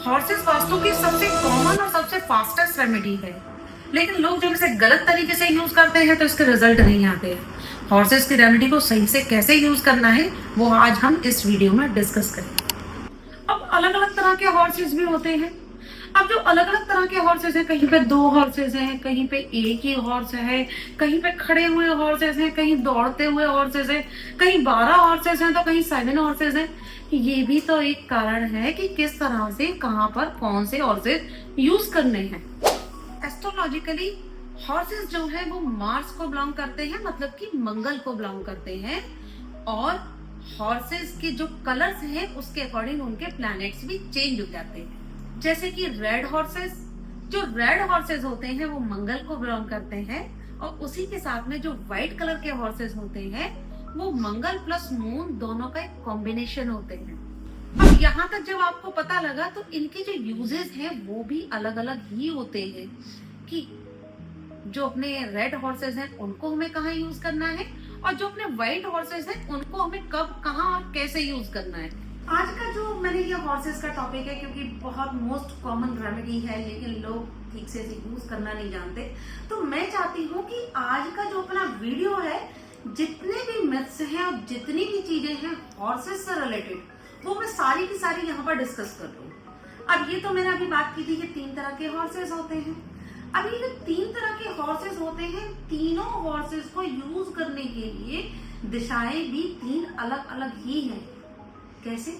Horses vastu की सबसे common और सबसे फास्टेस्ट रेमेडी है, लेकिन लोग जब इसे गलत तरीके से यूज करते हैं तो इसके रिजल्ट नहीं आते। हॉर्सेस की रेमेडी को सही से कैसे यूज करना है वो आज हम इस वीडियो में डिस्कस करेंगे। अब अलग अलग तरह के हॉर्सेस भी होते हैं। अब जो अलग अलग तरह के हॉर्सेस हैं, कहीं पे 2 हॉर्सेस हैं, कहीं पे एक ही हॉर्स है, कहीं पे खड़े हुए हॉर्सेस हैं, कहीं दौड़ते हुए हॉर्सेस हैं, कहीं 12 हॉर्सेस हैं तो कहीं 7 हॉर्सेस हैं। ये भी तो एक कारण है कि किस तरह से कहां पर कौन से हॉर्सेस यूज करने हैं। एस्ट्रोलॉजिकली हॉर्सेस जो है वो मार्स को बिलोंग करते हैं, मतलब कि मंगल को बिलोंग करते हैं, और हॉर्सेस के जो कलर्स हैं उसके अकॉर्डिंग उनके प्लैनेट्स भी चेंज हो जाते हैं। जैसे कि रेड हॉर्सेस, जो रेड हॉर्सेस होते हैं वो मंगल को बिलोंग करते हैं, और उसी के साथ में जो व्हाइट कलर के हॉर्सेस होते हैं वो मंगल प्लस मून दोनों का एक कॉम्बिनेशन होते हैं। अब यहाँ तक जब आपको पता लगा तो इनके जो यूजेस हैं वो भी अलग अलग ही होते हैं कि जो अपने रेड हॉर्सेस हैं उनको हमें कहाँ यूज करना है, और जो अपने व्हाइट हॉर्सेस हैं उनको हमें कब, कहाँ और कैसे यूज करना है। आज का जो मैंने ये हॉर्सेस का टॉपिक है, क्योंकि बहुत मोस्ट कॉमन रेमेडी है लेकिन लोग ठीक से यूज करना नहीं जानते, तो मैं चाहती हूँ कि आज का जो अपना वीडियो है, जितने भी मिथ्स हैं और जितनी भी चीजें हैं हॉर्सेस से रिलेटेड वो मैं सारी की सारी यहाँ पर डिस्कस कर लूँ। अब ये तो मैंने अभी बात की थी कि 3 तरह के हॉर्सेस होते हैं। अब ये जो 3 तरह के हॉर्सेस होते हैं, तीनों हॉर्सेस को यूज करने के लिए दिशाएं भी 3 अलग अलग ही हैं। कैसे?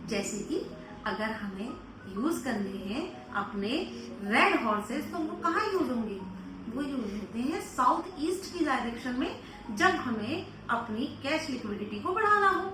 जैसे कि अगर हमें यूज करने हैं अपने रेड हॉर्सेस तो वो कहाँ यूज होंगे? वो यूज होते हैं साउथ ईस्ट की डायरेक्शन में, जब हमें अपनी कैश लिक्विडिटी को बढ़ाना हो।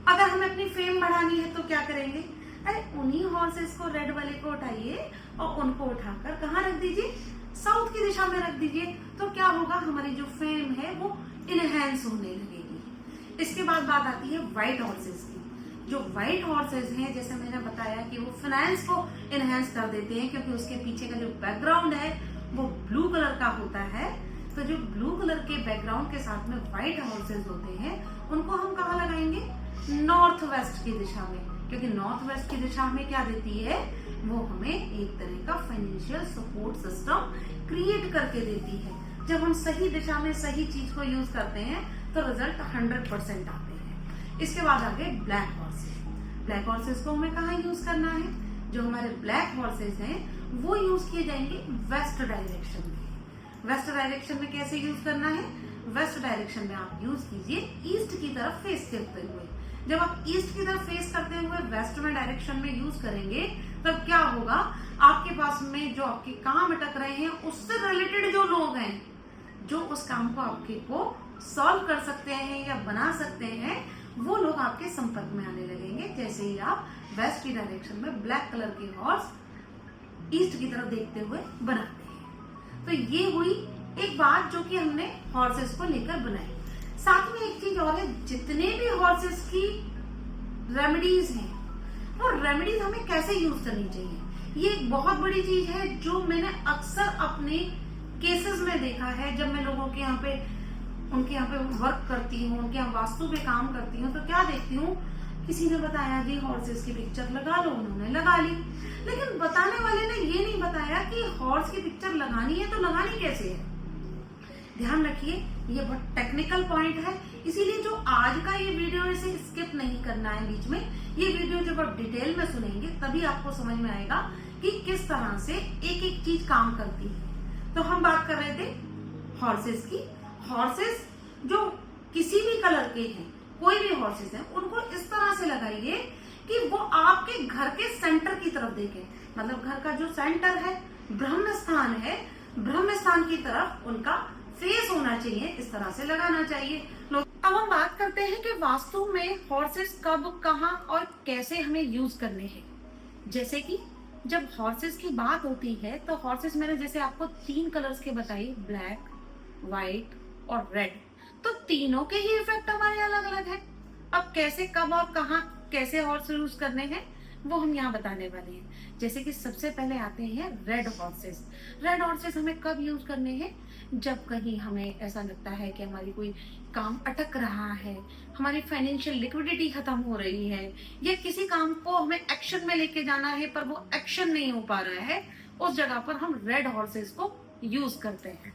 अगर हमें अपनी फेम बढ़ानी है तो क्या करेंगे? अरे उन्हीं हॉर्सेस को, रेड वाले को उठाइए और उनको उठाकर कहाँ रख दीजिए? साउथ की दिशा में रख दीजिए। तो क्या होगा? हमारी जो फेम है वो इनहेंस होने लगेगी। इसके बाद बात आती है व्हाइट हॉर्सेस की। जो व्हाइट हॉर्सेस हैं, जैसे मैंने बताया कि वो फाइनेंस को इनहेंस कर देते हैं, क्योंकि उसके पीछे का जो बैकग्राउंड है वो ब्लू कलर का होता है। तो जो ब्लू कलर के बैकग्राउंड के साथ में व्हाइट हॉर्सेस होते हैं उनको हम कहाँ लगाएंगे? नॉर्थ वेस्ट की दिशा में, क्योंकि नॉर्थ वेस्ट की दिशा में क्या देती है? वो हमें एक तरह का फाइनेंशियल सपोर्ट सिस्टम क्रिएट करके देती है। जब हम सही दिशा में सही चीज को यूज करते हैं तो रिजल्ट 100% आते हैं। इसके बाद आगे ब्लैक हॉर्सेस। ब्लैक हॉर्सेस को हमें कहाँ यूज करना है? जो हमारे ब्लैक हॉर्सेस हैं वो यूज किए जाएंगे वेस्ट डायरेक्शन में। वेस्ट डायरेक्शन में कैसे यूज करना है? वेस्ट डायरेक्शन में आप यूज कीजिए ईस्ट की तरफ फेस करते हुए। जब आप ईस्ट की तरफ फेस करते हुए वेस्ट में डायरेक्शन में यूज करेंगे तब क्या होगा? आपके पास में जो आपके काम अटक रहे हैं उससे रिलेटेड जो लोग हैं, जो उस काम को आपके को सॉल्व कर सकते हैं या बना सकते हैं, वो लोग आपके संपर्क में आने लगेंगे। जैसे ही आप वेस्ट की डायरेक्शन में ब्लैक कलर के हॉर्स ईस्ट की तरफ देखते हुए बनाते हैं। तो ये हुई एक बात जो कि हमने हॉर्सेस को लेकर बनाई। साथ में एक चीज और है, जितने भी हॉर्सेस की रेमेडीज हैं वो रेमेडीज हमें कैसे यूज करनी चाहिए, ये एक बहुत बड़ी चीज है जो मैंने अक्सर अपने केसेस में देखा है। जब मैं लोगों के यहाँ पे, उनके यहाँ पे वर्क करती हूँ, उनके यहाँ वास्तु पे काम करती हूँ, तो क्या देखती हूँ, किसी ने बताया जी हॉर्सेस की पिक्चर लगा लो, उन्होंने लगा ली, लेकिन बताने वाले ने ये नहीं बताया कि हॉर्स की पिक्चर लगानी है तो लगानी कैसे है। ध्यान रखिए, ये बहुत टेक्निकल पॉइंट है, इसीलिए जो आज का ये वीडियो इसे स्किप नहीं करना है बीच में। ये वीडियो जब आप डिटेल में सुनेंगे तभी आपको समझ में आएगा कि किस तरह से एक एक चीज काम करती है। तो हम बात कर रहे थे हॉर्सेस की। हॉर्सेस जो किसी भी कलर के हैं, कोई भी हॉर्सेस हैं, उनको इस तरह से लगाइए कि वो आपके घर के सेंटर की तरफ देखें। मतलब घर का जो सेंटर है, ब्रह्म स्थान है, ब्रह्म स्थान की तरफ उनका फेस होना चाहिए, इस तरह से लगाना चाहिए। अब हम बात करते हैं कि वास्तु में हॉर्सेस कब, कहाँ और कैसे हमें यूज करने हैं। जैसे कि जब हॉर्सेस की बात होती है तो हॉर्सेस मैंने जैसे आपको 3 कलर्स के बताई, ब्लैक, व्हाइट और रेड, तो तीनों के ही इफेक्ट हमारे अलग अलग है। अब कैसे, कब और कहाँ कैसे हॉर्स यूज करने हैं वो हम यहाँ बताने वाले हैं। जैसे कि सबसे पहले आते हैं रेड हॉर्सेस। रेड हॉर्सेस हमें कब यूज करने हैं? जब कहीं हमें ऐसा लगता है कि हमारी कोई काम अटक रहा है, हमारी फाइनेंशियल लिक्विडिटी खत्म हो रही है, या किसी काम को हमें एक्शन में लेके जाना है पर वो एक्शन नहीं हो पा रहा है, उस जगह पर हम रेड हॉर्सेस को यूज करते हैं।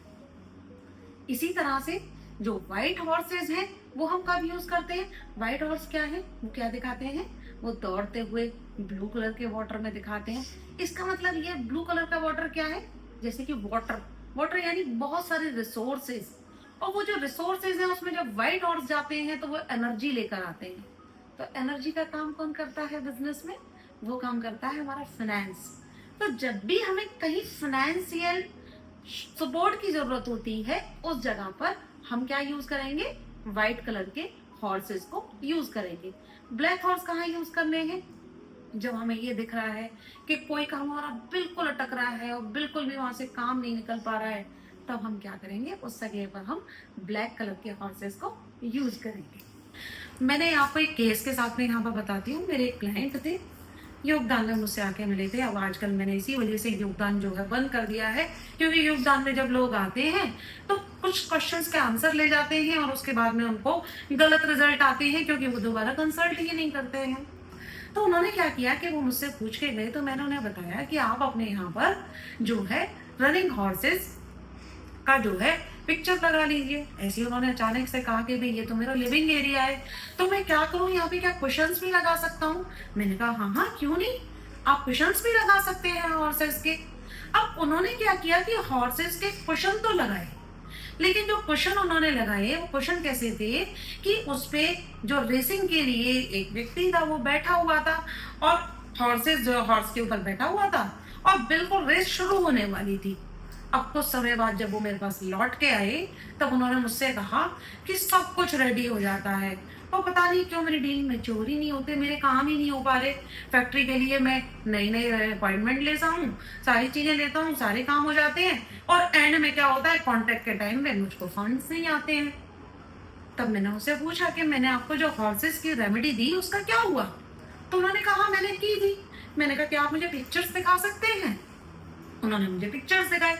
इसी तरह से जो व्हाइट हॉर्सेस हैं वो हम कब यूज करते हैं? व्हाइट हॉर्स क्या है, वो क्या दिखाते हैं? वो दौड़ते हुए ब्लू कलर के वाटर में दिखाते हैं। इसका मतलब ये ब्लू कलर का वाटर क्या है? जैसे कि वाटर, वाटर यानी बहुत सारे रिसोर्सेज, और वो जो रिसोर्सेज हैं उसमें जब व्हाइट हॉर्स जाते हैं तो वो एनर्जी लेकर आते हैं। तो एनर्जी का काम कौन करता है बिजनेस में? वो काम करता है हमारा फाइनेंस। तो जब भी हमें कहीं फाइनेंशियल सपोर्ट की जरूरत होती है, उस जगह पर हम क्या यूज करेंगे? व्हाइट कलर के हॉर्सेस को यूज करेंगे। ब्लैक हॉर्स कहाँ यूज करने हैं? जब हमें ये दिख रहा है कि कोई काम हमारा बिल्कुल अटक रहा है और बिल्कुल भी वहां से काम नहीं निकल पा रहा है, तब हम क्या करेंगे? उस जगह पर हम ब्लैक कलर के हॉर्सेस को यूज करेंगे। मैंने आपको एक केस के साथ में यहाँ पर बताती हूँ। मेरे एक क्लाइंट थे, योगदान में मुझसे आके मिले थे। अब आजकल मैंने इसी वजह से योगदान जो है बंद कर दिया है, क्योंकि योगदान में जब लोग आते हैं तो कुछ क्वेश्चंस के आंसर ले जाते हैं और उसके बाद में उनको गलत रिजल्ट आते हैं, क्योंकि वो दोबारा कंसल्ट ही नहीं करते हैं। तो उन्होंने क्या किया कि वो मुझसे पूछ के गए, तो मैंने उन्हें बताया कि आप अपने यहाँ पर जो है रनिंग हॉर्सेस का जो है पिक्चर लगा लीजिए। ऐसे ही उन्होंने अचानक से कहा कि भाई ये तो मेरा लिविंग एरिया है, तो मैं क्या करूं, यहाँ पे क्या कुशन्स भी लगा सकता हूँ? मैंने कहा हाँ हाँ क्यों नहीं, आप कुशन्स भी लगा सकते हैं हॉर्सेस के। अब उन्होंने क्या किया कि हॉर्सेस के कुशन तो लगाए, लेकिन जो कुशन उन्होंने लगाए वो कुशन कैसे थे कि उसपे जो रेसिंग के लिए एक व्यक्ति था वो बैठा हुआ था, और हॉर्सेस जो हॉर्स के ऊपर बैठा हुआ था, और बिल्कुल रेस शुरू होने वाली थी। अब कुछ समय बाद जब वो मेरे पास लौट के आए, तब उन्होंने मुझसे कहा कि सब कुछ रेडी हो जाता है, और पता नहीं क्यों मेरी डीलिंग में चोर ही नहीं होते, मेरे काम ही नहीं हो पा रहे। फैक्ट्री के लिए मैं नई नई अपॉइंटमेंट लेता हूँ, सारी चीजें लेता हूँ, सारे काम हो जाते हैं, और एंड में क्या होता है, कॉन्ट्रैक्ट के टाइम में मुझको फंड्स नहीं आते हैं। तब मैंने उससे पूछा कि मैंने आपको जो हॉर्सेस की रेमेडी दी उसका क्या हुआ? तो उन्होंने कहा मैंने की थी। मैंने कहा क्या आप मुझे पिक्चर्स दिखा सकते हैं? उन्होंने मुझे पिक्चर्स दिखाए।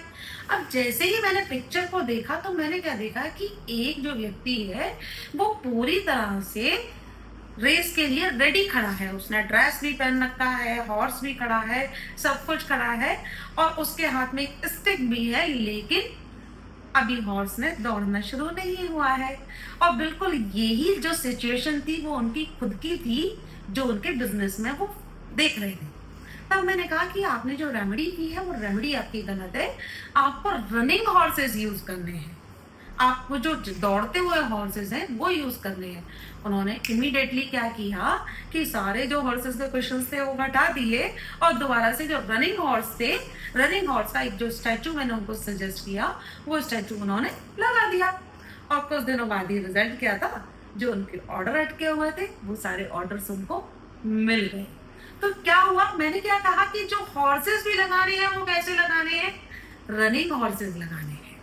अब जैसे ही मैंने पिक्चर को देखा तो मैंने क्या देखा कि एक जो व्यक्ति है वो पूरी तरह से रेस के लिए रेडी खड़ा है। उसने ड्रेस भी पहन रखा है, हॉर्स भी खड़ा है, सब कुछ खड़ा है, और उसके हाथ में एक स्टिक भी है, लेकिन अभी हॉर्स ने दौड़ना शुरू नहीं हुआ है। और बिल्कुल यही जो सिचुएशन थी वो उनकी खुद की थी, जो उनके बिजनेस में वो देख रहे थे। तब मैंने कहा कि आपने जो रेमेडी की है वो रेमेडी आपकी गलत है, आपको रनिंग हॉर्सेस यूज करने हैं, आपको जो दौड़ते हुए हॉर्सेस हैं वो यूज करने हैं। उन्होंने इमीडिएटली क्या किया कि सारे जो हॉर्सेस के क्वेश्चंस थे वो हटा दिए, और दोबारा से जो रनिंग हॉर्स थे, रनिंग हॉर्स का एक जो स्टैचू मैंने उनको सजेस्ट किया, वो स्टैचू उन्होंने लगा दिया। और कुछ दिनों बाद ही रिजल्ट क्या था, जो उनके ऑर्डर अटके हुए थे वो सारे ऑर्डर्स उनको मिल गए। तो क्या हुआ, मैंने क्या कहा कि जो हॉर्सेस भी लगाने हैं वो कैसे लगाने हैं? रनिंग हॉर्सेस लगाने हैं,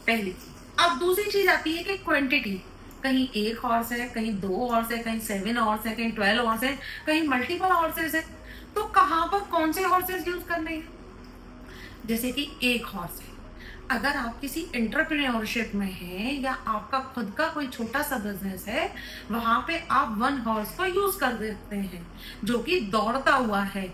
पहली चीज। अब दूसरी चीज आती है कि क्वांटिटी, कहीं एक हॉर्स है, कहीं 2 हॉर्स है, कहीं 7 हॉर्स है, कहीं 12 हॉर्स है, कहीं मल्टीपल हॉर्सेस है, तो कहाँ पर कौन से हॉर्सेस यूज करने हैं? जैसे कि एक हॉर्स है, अगर आप किसी एंटरप्रेन्योरशिप में हैं या आपका खुद का कोई छोटा सा बिजनेस है, वहां पे आप 1 हॉर्स को यूज कर देते हैं जो कि दौड़ता हुआ है।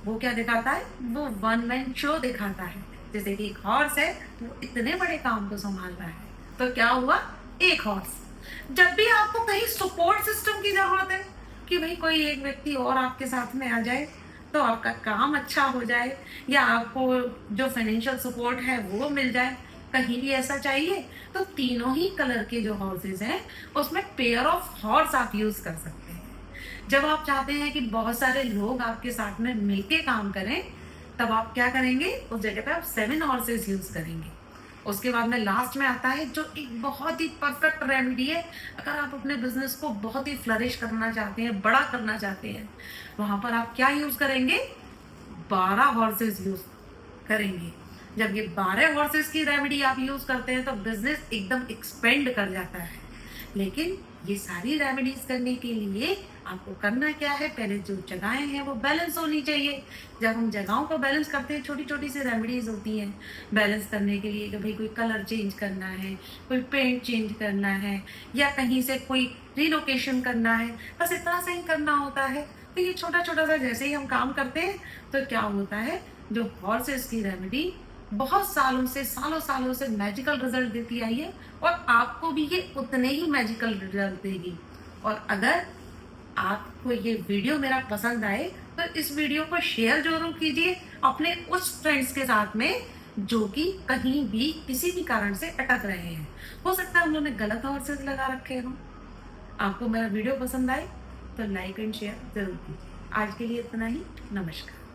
वो क्या दिखाता है? वो 1 मैन शो दिखाता है। जैसे कि एक हॉर्स है, वो इतने बड़े काम को संभाल रहा है, तो क्या हुआ? एक हॉर्स। जब भी आपको कहीं सपोर्ट सिस्टम की जरूरत है कि भाई कोई एक व्यक्ति और आपके साथ में आ जाए तो आपका काम अच्छा हो जाए, या आपको जो फाइनेंशियल सपोर्ट है वो मिल जाए, कहीं भी ऐसा चाहिए, तो तीनों ही कलर के जो हॉर्सेस हैं उसमें पेयर ऑफ हॉर्स आप यूज कर सकते हैं। जब आप चाहते हैं कि बहुत सारे लोग आपके साथ में मिलके काम करें, तब आप क्या करेंगे? उस जगह पे आप 7 हॉर्सेस यूज करेंगे। उसके बाद में लास्ट में आता है जो एक बहुत ही परफेक्ट रेमेडी है, अगर आप अपने बिजनेस को बहुत ही फ्लरिश करना चाहते हैं, बड़ा करना चाहते हैं, वहां पर आप क्या यूज करेंगे? 12 हॉर्सेस यूज करेंगे। जब ये 12 हॉर्सेस की रेमेडी आप यूज करते हैं तो बिजनेस एकदम एक्सपेंड कर जाता है। लेकिन ये सारी रेमेडीज करने के लिए आपको करना क्या है, पहले जो जगहें हैं वो बैलेंस होनी चाहिए। जब हम जगहों को बैलेंस करते हैं, छोटी-छोटी सी रेमेडीज़ होती हैं बैलेंस करने के लिए कि भई कोई कलर चेंज करना है, कोई पेंट चेंज करना है या कहीं से कोई रिलोकेशन करना है, बस इतना सा ही करना होता है। तो ये छोटा-छोटा सा जैसे ही हम काम करते हैं, तो क्या होता है, जो हॉर्सेस की रेमेडी बहुत सालों-सालों से मैजिकल रिज़ल्ट देती आई है और आपको भी ये उतने ही मैजिकल रिज़ल्ट देगी। और अगर आपको ये वीडियो मेरा पसंद आए तो इस वीडियो को शेयर ज़रूर कीजिए अपने उस फ्रेंड्स के साथ में जो कि कहीं भी किसी भी कारण से अटक रहे हैं। हो सकता है उन्होंने गलत हॉर्सेस लगा रखे हों। आपको मेरा वीडियो पसंद आए तो लाइक एंड शेयर ज़रूर कीजिए। आज के लिए इतना ही। नमस्कार।